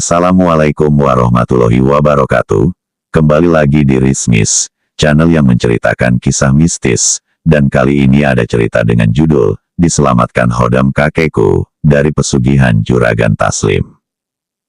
Assalamualaikum warahmatullahi wabarakatuh. Kembali lagi di Rismis, channel yang menceritakan kisah mistis. Dan kali ini ada cerita dengan judul, Diselamatkan Hodam Kakekku, dari Pesugihan Juragan Taslim.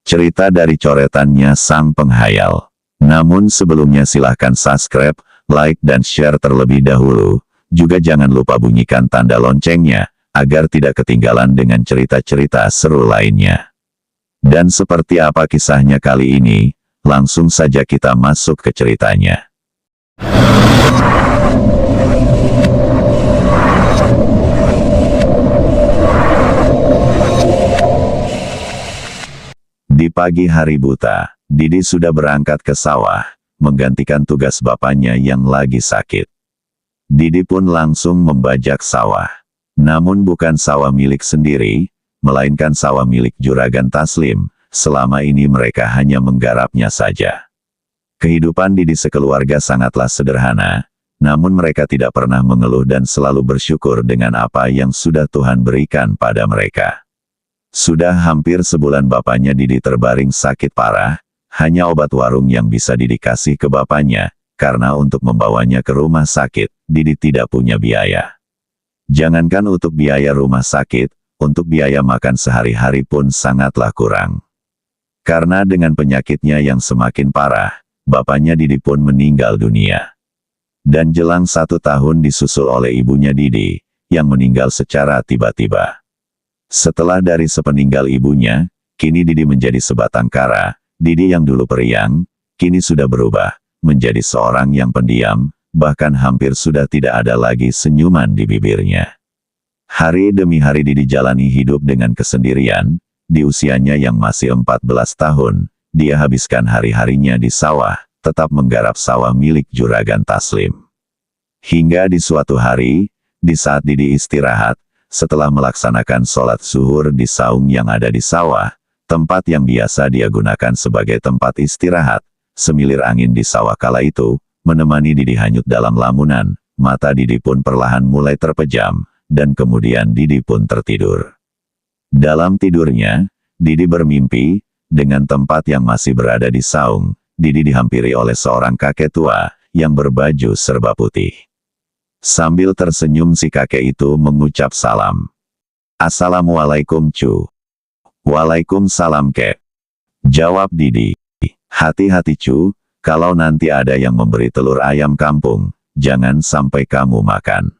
Cerita dari coretannya Sang Penghayal. Namun sebelumnya silahkan subscribe, like dan share terlebih dahulu. Juga jangan lupa bunyikan tanda loncengnya, agar tidak ketinggalan dengan cerita-cerita seru lainnya. Dan seperti apa kisahnya kali ini, langsung saja kita masuk ke ceritanya. Di pagi hari buta, Didi sudah berangkat ke sawah, menggantikan tugas bapaknya yang lagi sakit. Didi pun langsung membajak sawah. Namun bukan sawah milik sendiri, melainkan sawah milik Juragan Taslim. Selama ini mereka hanya menggarapnya saja. Kehidupan Didi sekeluarga sangatlah sederhana, namun mereka tidak pernah mengeluh dan selalu bersyukur dengan apa yang sudah Tuhan berikan pada mereka. Sudah hampir sebulan bapaknya Didi terbaring sakit parah, hanya obat warung yang bisa Didi kasih ke bapaknya, karena untuk membawanya ke rumah sakit, Didi tidak punya biaya. Jangankan untuk biaya rumah sakit, untuk biaya makan sehari-hari pun sangatlah kurang. Karena dengan penyakitnya yang semakin parah, bapaknya Didi pun meninggal dunia. Dan jelang 1 tahun disusul oleh ibunya Didi, yang meninggal secara tiba-tiba. Setelah dari sepeninggal ibunya, kini Didi menjadi sebatang kara. Didi yang dulu periang, kini sudah berubah, menjadi seorang yang pendiam, bahkan hampir sudah tidak ada lagi senyuman di bibirnya. Hari demi hari Didi jalani hidup dengan kesendirian. Di usianya yang masih 14 tahun, dia habiskan hari-harinya di sawah, tetap menggarap sawah milik Juragan Taslim. Hingga di suatu hari, di saat Didi istirahat, setelah melaksanakan sholat zuhur di saung yang ada di sawah, tempat yang biasa dia gunakan sebagai tempat istirahat, semilir angin di sawah kala itu, menemani Didi hanyut dalam lamunan, mata Didi pun perlahan mulai terpejam, dan kemudian Didi pun tertidur. Dalam tidurnya, Didi bermimpi, dengan tempat yang masih berada di saung, Didi dihampiri oleh seorang kakek tua, yang berbaju serba putih. Sambil tersenyum si kakek itu mengucap salam. Assalamualaikum cu. Waalaikumsalam kek. Jawab Didi. Hati-hati cu, kalau nanti ada yang memberi telur ayam kampung, jangan sampai kamu makan.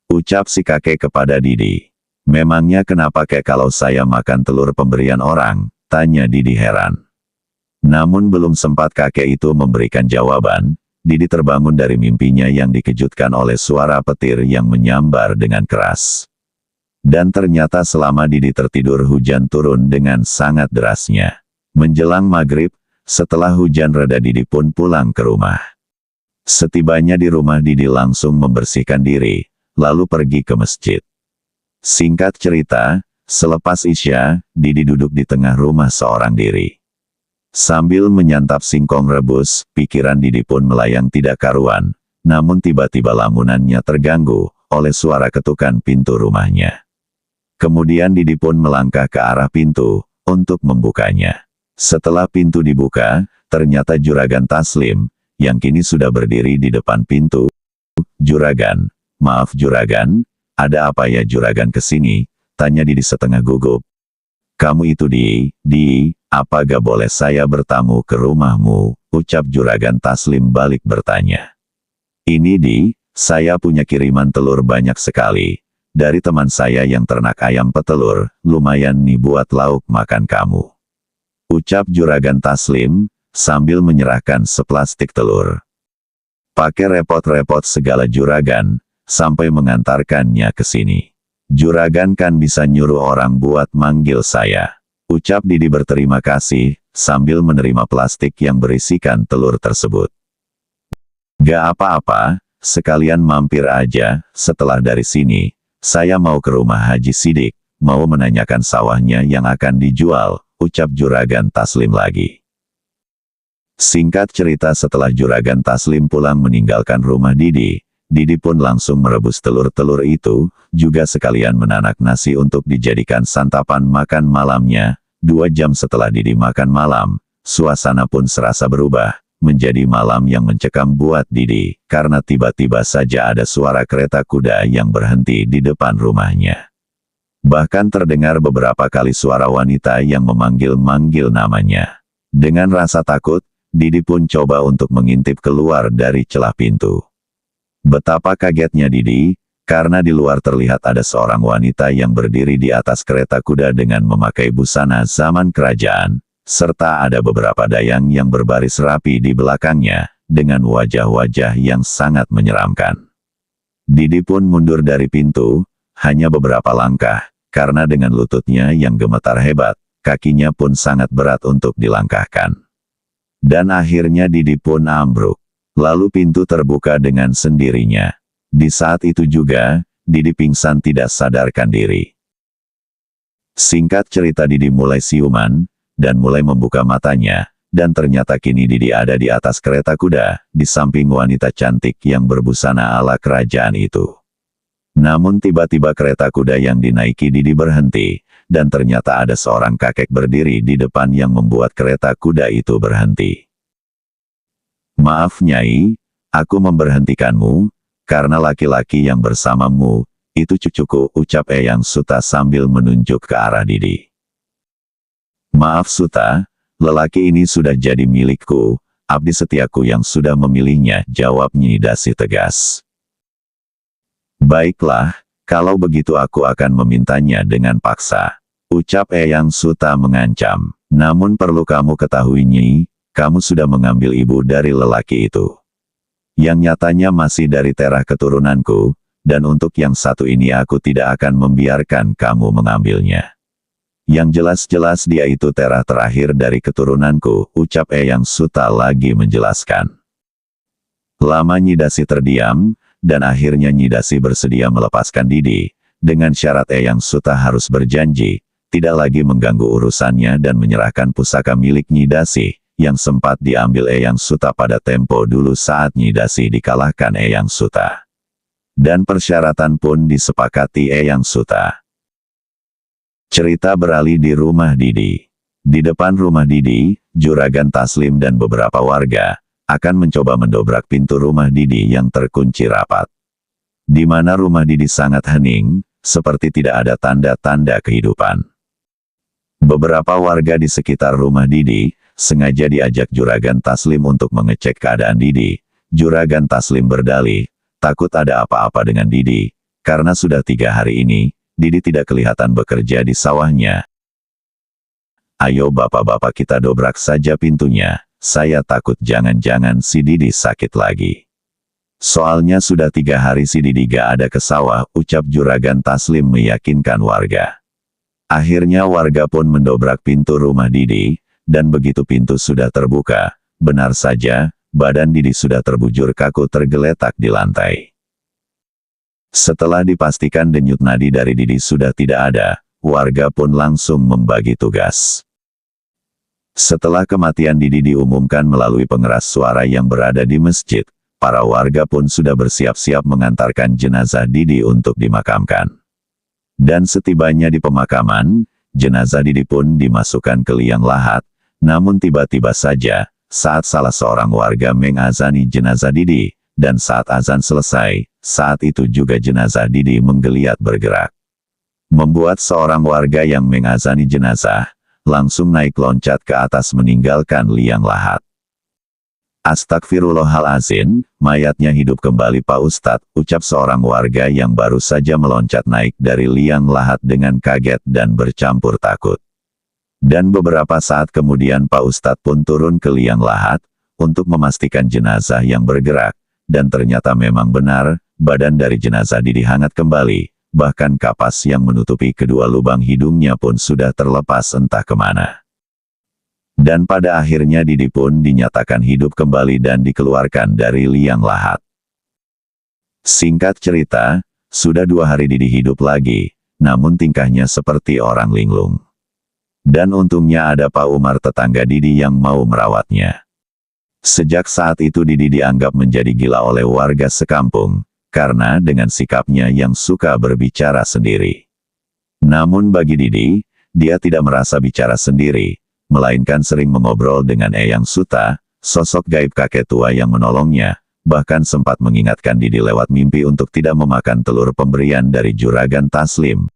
Ucap si kakek kepada Didi. Memangnya kenapa kek kalau saya makan telur pemberian orang? Tanya Didi heran. Namun belum sempat kakek itu memberikan jawaban, Didi terbangun dari mimpinya yang dikejutkan oleh suara petir yang menyambar dengan keras. Dan ternyata selama Didi tertidur hujan turun dengan sangat derasnya. Menjelang maghrib, setelah hujan reda Didi pun pulang ke rumah. Setibanya di rumah Didi langsung membersihkan diri, lalu pergi ke masjid. Singkat cerita, selepas Isya, Didi duduk di tengah rumah seorang diri. Sambil menyantap singkong rebus, pikiran Didi pun melayang tidak karuan, namun tiba-tiba lamunannya terganggu oleh suara ketukan pintu rumahnya. Kemudian Didi pun melangkah ke arah pintu, untuk membukanya. Setelah pintu dibuka, ternyata Juragan Taslim, yang kini sudah berdiri di depan pintu. Juragan, maaf Juragan, ada apa ya Juragan kesini? Tanya Didi setengah gugup. Kamu itu Di, apa gak boleh saya bertamu ke rumahmu? Ucap Juragan Taslim balik bertanya. Ini Di, saya punya kiriman telur banyak sekali. Dari teman saya yang ternak ayam petelur, lumayan nih buat lauk makan kamu. Ucap Juragan Taslim, sambil menyerahkan seplastik telur. Pakai repot-repot segala Juragan, sampai mengantarkannya ke sini. Juragan kan bisa nyuruh orang buat manggil saya. Ucap Didi berterima kasih, sambil menerima plastik yang berisikan telur tersebut. Gak apa-apa, sekalian mampir aja, setelah dari sini, saya mau ke rumah Haji Sidik, mau menanyakan sawahnya yang akan dijual, ucap Juragan Taslim lagi. Singkat cerita setelah Juragan Taslim pulang meninggalkan rumah Didi, Didi pun langsung merebus telur-telur itu, juga sekalian menanak nasi untuk dijadikan santapan makan malamnya, 2 jam setelah Didi makan malam, suasana pun serasa berubah, menjadi malam yang mencekam buat Didi, karena tiba-tiba saja ada suara kereta kuda yang berhenti di depan rumahnya. Bahkan terdengar beberapa kali suara wanita yang memanggil-manggil namanya. Dengan rasa takut, Didi pun coba untuk mengintip keluar dari celah pintu. Betapa kagetnya Didi, karena di luar terlihat ada seorang wanita yang berdiri di atas kereta kuda dengan memakai busana zaman kerajaan, serta ada beberapa dayang yang berbaris rapi di belakangnya, dengan wajah-wajah yang sangat menyeramkan. Didi pun mundur dari pintu, hanya beberapa langkah, karena dengan lututnya yang gemetar hebat, kakinya pun sangat berat untuk dilangkahkan. Dan akhirnya Didi pun ambruk. Lalu pintu terbuka dengan sendirinya. Di saat itu juga, Didi pingsan tidak sadarkan diri. Singkat cerita Didi mulai siuman, dan mulai membuka matanya, dan ternyata kini Didi ada di atas kereta kuda, di samping wanita cantik yang berbusana ala kerajaan itu. Namun tiba-tiba kereta kuda yang dinaiki Didi berhenti, dan ternyata ada seorang kakek berdiri di depan yang membuat kereta kuda itu berhenti. "Maaf Nyai, aku memberhentikanmu, karena laki-laki yang bersamamu, itu cucuku," ucap Eyang Suta sambil menunjuk ke arah Didi. "Maaf Suta, lelaki ini sudah jadi milikku, abdi setiaku yang sudah memilihnya," jawab Nyi Dasi tegas. "Baiklah, kalau begitu aku akan memintanya dengan paksa," ucap Eyang Suta mengancam. "Namun perlu kamu ketahui Nyi, kamu sudah mengambil ibu dari lelaki itu. Yang nyatanya masih dari terah keturunanku, dan untuk yang satu ini aku tidak akan membiarkan kamu mengambilnya. Yang jelas-jelas dia itu terah terakhir dari keturunanku," ucap Eyang Suta lagi menjelaskan. Lama Nyi Dasi terdiam, dan akhirnya Nyi Dasi bersedia melepaskan Didi, dengan syarat Eyang Suta harus berjanji, tidak lagi mengganggu urusannya dan menyerahkan pusaka milik Nyi Dasi, yang sempat diambil Eyang Suta pada tempo dulu saat Nyi Dasi dikalahkan Eyang Suta. Dan persyaratan pun disepakati Eyang Suta. Cerita beralih di rumah Didi. Di depan rumah Didi, Juragan Taslim dan beberapa warga akan mencoba mendobrak pintu rumah Didi yang terkunci rapat. Di mana rumah Didi sangat hening, seperti tidak ada tanda-tanda kehidupan. Beberapa warga di sekitar rumah Didi sengaja diajak Juragan Taslim untuk mengecek keadaan Didi. Juragan Taslim berdalih, takut ada apa-apa dengan Didi, karena sudah 3 hari ini, Didi tidak kelihatan bekerja di sawahnya. "Ayo bapak-bapak kita dobrak saja pintunya, saya takut jangan-jangan si Didi sakit lagi. Soalnya sudah 3 hari si Didi gak ada ke sawah," ucap Juragan Taslim meyakinkan warga. Akhirnya warga pun mendobrak pintu rumah Didi, dan begitu pintu sudah terbuka, benar saja, badan Didi sudah terbujur kaku tergeletak di lantai. Setelah dipastikan denyut nadi dari Didi sudah tidak ada, warga pun langsung membagi tugas. Setelah kematian Didi diumumkan melalui pengeras suara yang berada di masjid, para warga pun sudah bersiap-siap mengantarkan jenazah Didi untuk dimakamkan. Dan setibanya di pemakaman, jenazah Didi pun dimasukkan ke liang lahat. Namun tiba-tiba saja, saat salah seorang warga mengazani jenazah Didi, dan saat azan selesai, saat itu juga jenazah Didi menggeliat bergerak. Membuat seorang warga yang mengazani jenazah, langsung naik loncat ke atas meninggalkan liang lahat. "Astagfirullahalazim, mayatnya hidup kembali Pak Ustadz," ucap seorang warga yang baru saja meloncat naik dari liang lahat dengan kaget dan bercampur takut. Dan beberapa saat kemudian Pak Ustadz pun turun ke liang lahat, untuk memastikan jenazah yang bergerak, dan ternyata memang benar, badan dari jenazah Didi hangat kembali, bahkan kapas yang menutupi kedua lubang hidungnya pun sudah terlepas entah kemana. Dan pada akhirnya Didi pun dinyatakan hidup kembali dan dikeluarkan dari liang lahat. Singkat cerita, sudah 2 hari Didi hidup lagi, namun tingkahnya seperti orang linglung. Dan untungnya ada Pak Umar tetangga Didi yang mau merawatnya. Sejak saat itu Didi dianggap menjadi gila oleh warga sekampung, karena dengan sikapnya yang suka berbicara sendiri. Namun bagi Didi, dia tidak merasa bicara sendiri, melainkan sering mengobrol dengan Eyang Suta, sosok gaib kakek tua yang menolongnya, bahkan sempat mengingatkan Didi lewat mimpi untuk tidak memakan telur pemberian dari Juragan Taslim.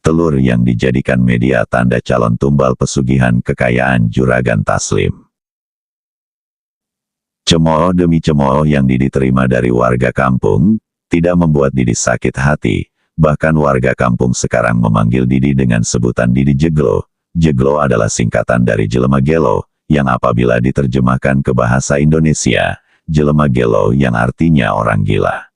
Telur yang dijadikan media tanda calon tumbal pesugihan kekayaan Juragan Taslim. Cemooh demi cemooh yang Didi terima dari warga kampung, tidak membuat Didi sakit hati, bahkan warga kampung sekarang memanggil Didi dengan sebutan Didi Jeglo. Jeglo adalah singkatan dari Jelema Gelo, yang apabila diterjemahkan ke bahasa Indonesia, Jelema Gelo yang artinya orang gila.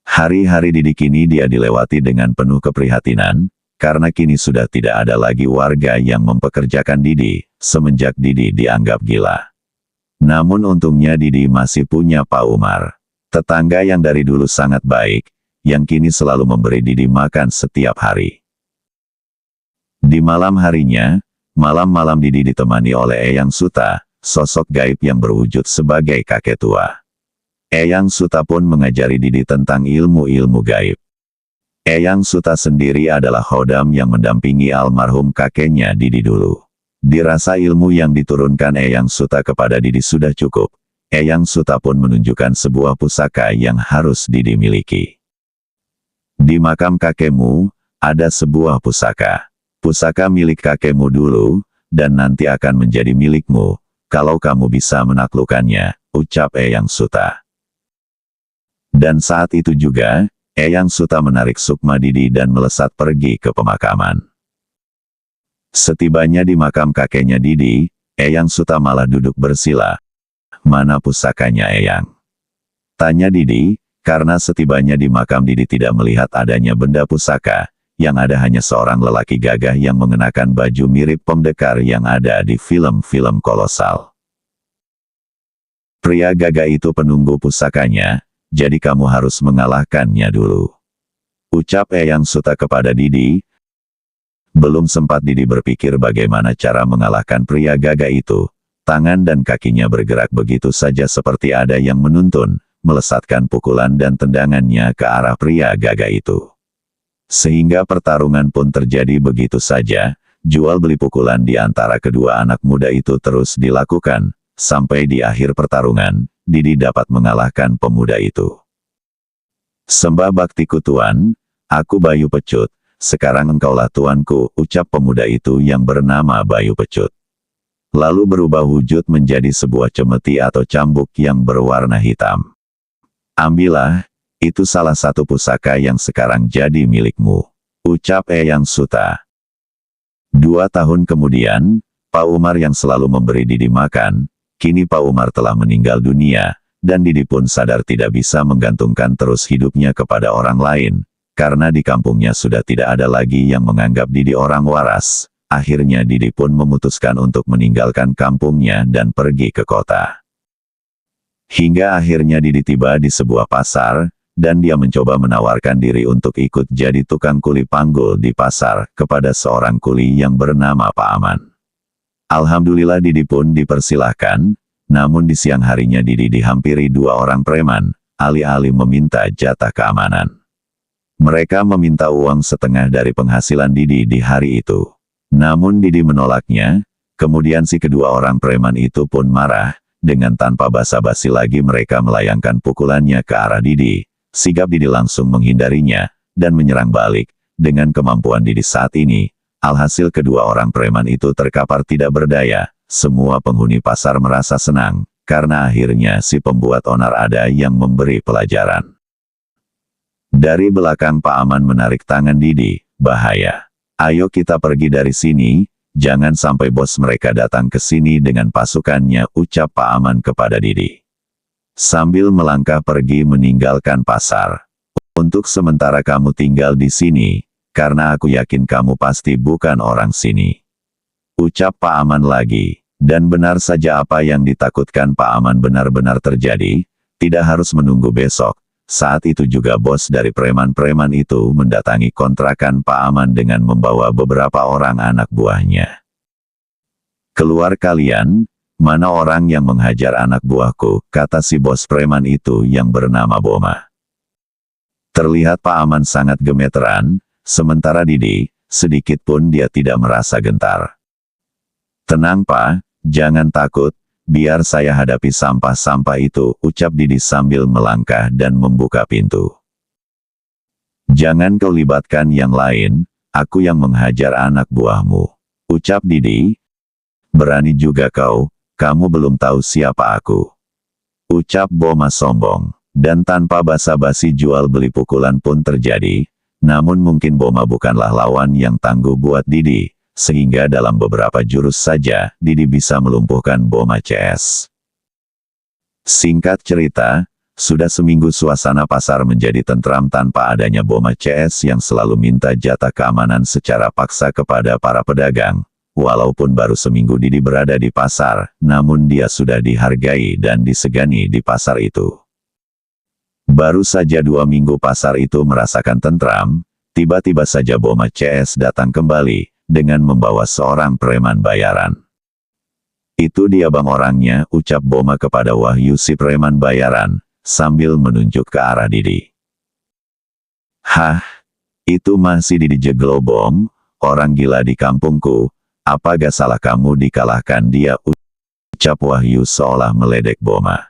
Hari-hari Didi kini dia dilewati dengan penuh keprihatinan, karena kini sudah tidak ada lagi warga yang mempekerjakan Didi, semenjak Didi dianggap gila. Namun untungnya Didi masih punya Pak Umar, tetangga yang dari dulu sangat baik, yang kini selalu memberi Didi makan setiap hari. Di malam harinya, malam-malam Didi ditemani oleh Eyang Suta, sosok gaib yang berwujud sebagai kakek tua. Eyang Suta pun mengajari Didi tentang ilmu-ilmu gaib. Eyang Suta sendiri adalah khodam yang mendampingi almarhum kakeknya Didi dulu. Dirasa ilmu yang diturunkan Eyang Suta kepada Didi sudah cukup, Eyang Suta pun menunjukkan sebuah pusaka yang harus Didi miliki. Di makam kakekmu, ada sebuah pusaka. Pusaka milik kakekmu dulu, dan nanti akan menjadi milikmu, kalau kamu bisa menaklukkannya, ucap Eyang Suta. Dan saat itu juga, Eyang Suta menarik sukma Didi dan melesat pergi ke pemakaman. Setibanya di makam kakeknya Didi, Eyang Suta malah duduk bersila. Mana pusakanya Eyang? Tanya Didi, karena setibanya di makam Didi tidak melihat adanya benda pusaka, yang ada hanya seorang lelaki gagah yang mengenakan baju mirip pendekar yang ada di film-film kolosal. Pria gagah itu penunggu pusakanya, jadi kamu harus mengalahkannya dulu, ucap Eyang Suta kepada Didi. Belum sempat Didi berpikir bagaimana cara mengalahkan pria gagah itu, tangan dan kakinya bergerak begitu saja seperti ada yang menuntun, melesatkan pukulan dan tendangannya ke arah pria gagah itu. Sehingga pertarungan pun terjadi begitu saja, jual beli pukulan di antara kedua anak muda itu terus dilakukan, sampai di akhir pertarungan, Didi dapat mengalahkan pemuda itu. Sembah baktiku Tuan, aku Bayu Pecut, sekarang engkaulah tuanku, ucap pemuda itu yang bernama Bayu Pecut. Lalu berubah wujud menjadi sebuah cemeti atau cambuk yang berwarna hitam. Ambillah, itu salah satu pusaka yang sekarang jadi milikmu, ucap Eyang Suta. 2 tahun kemudian, Pak Umar yang selalu memberi Didi makan, kini Pak Umar telah meninggal dunia, dan Didi pun sadar tidak bisa menggantungkan terus hidupnya kepada orang lain, karena di kampungnya sudah tidak ada lagi yang menganggap Didi orang waras. Akhirnya Didi pun memutuskan untuk meninggalkan kampungnya dan pergi ke kota. Hingga akhirnya Didi tiba di sebuah pasar, dan dia mencoba menawarkan diri untuk ikut jadi tukang kuli panggul di pasar, kepada seorang kuli yang bernama Pak Aman. Alhamdulillah Didi pun dipersilahkan, namun di siang harinya Didi dihampiri 2 orang preman, alih-alih meminta jatah keamanan. Mereka meminta uang setengah dari penghasilan Didi di hari itu. Namun Didi menolaknya, kemudian si kedua orang preman itu pun marah, dengan tanpa basa-basi lagi mereka melayangkan pukulannya ke arah Didi. Sigap Didi langsung menghindarinya, dan menyerang balik. Dengan kemampuan Didi saat ini, alhasil kedua orang preman itu terkapar tidak berdaya. Semua penghuni pasar merasa senang, karena akhirnya si pembuat onar ada yang memberi pelajaran. Dari belakang Pak Aman menarik tangan Didi, bahaya. Ayo kita pergi dari sini, jangan sampai bos mereka datang ke sini dengan pasukannya, ucap Pak Aman kepada Didi. Sambil melangkah pergi meninggalkan pasar. Untuk sementara kamu tinggal di sini, karena aku yakin kamu pasti bukan orang sini, ucap Pak Aman lagi. Dan benar saja apa yang ditakutkan Pak Aman benar-benar terjadi, tidak harus menunggu besok. Saat itu juga bos dari preman-preman itu mendatangi kontrakan Pak Aman dengan membawa beberapa orang anak buahnya. Keluar kalian, mana orang yang menghajar anak buahku, kata si bos preman itu yang bernama Boma. Terlihat Pak Aman sangat gemeteran, sementara Didi, sedikit pun dia tidak merasa gentar. "Tenang Pak, jangan takut, biar saya hadapi sampah-sampah itu," ucap Didi sambil melangkah dan membuka pintu. "Jangan kau libatkan yang lain, aku yang menghajar anak buahmu," ucap Didi. "Berani juga kau, kamu belum tahu siapa aku," ucap Boma sombong. Dan tanpa basa-basi jual beli pukulan pun terjadi, namun mungkin Boma bukanlah lawan yang tangguh buat Didi, sehingga dalam beberapa jurus saja, Didi bisa melumpuhkan Boma CS. Singkat cerita, sudah seminggu suasana pasar menjadi tentram tanpa adanya Boma CS yang selalu minta jatah keamanan secara paksa kepada para pedagang. Walaupun baru seminggu Didi berada di pasar, namun dia sudah dihargai dan disegani di pasar itu. Baru saja 2 minggu pasar itu merasakan tentram, tiba-tiba saja Boma CS datang kembali, dengan membawa seorang preman bayaran. "Itu dia bang orangnya," ucap Boma kepada Wahyu si preman bayaran, sambil menunjuk ke arah Didi. "Hah? Itu masih Didi Jeglo Bom, orang gila di kampungku, apa gak salah kamu dikalahkan dia," ucap Wahyu seolah meledek Boma.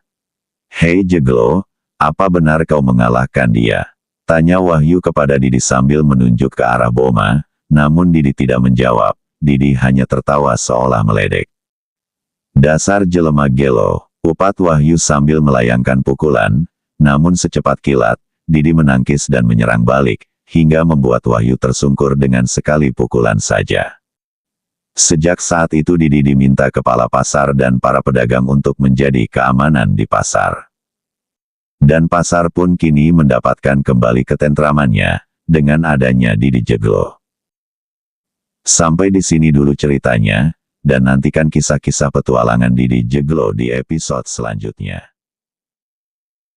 "Hei Jeglo, apa benar kau mengalahkan dia?" tanya Wahyu kepada Didi sambil menunjuk ke arah Boma, namun Didi tidak menjawab, Didi hanya tertawa seolah meledek. "Dasar jelema gelo," upat Wahyu sambil melayangkan pukulan, namun secepat kilat, Didi menangkis dan menyerang balik, hingga membuat Wahyu tersungkur dengan sekali pukulan saja. Sejak saat itu Didi diminta kepala pasar dan para pedagang untuk menjadi keamanan di pasar. Dan pasar pun kini mendapatkan kembali ketentramannya, dengan adanya Didi Jeglo. Sampai di sini dulu ceritanya, dan nantikan kisah-kisah petualangan Didi Jeglo di episode selanjutnya.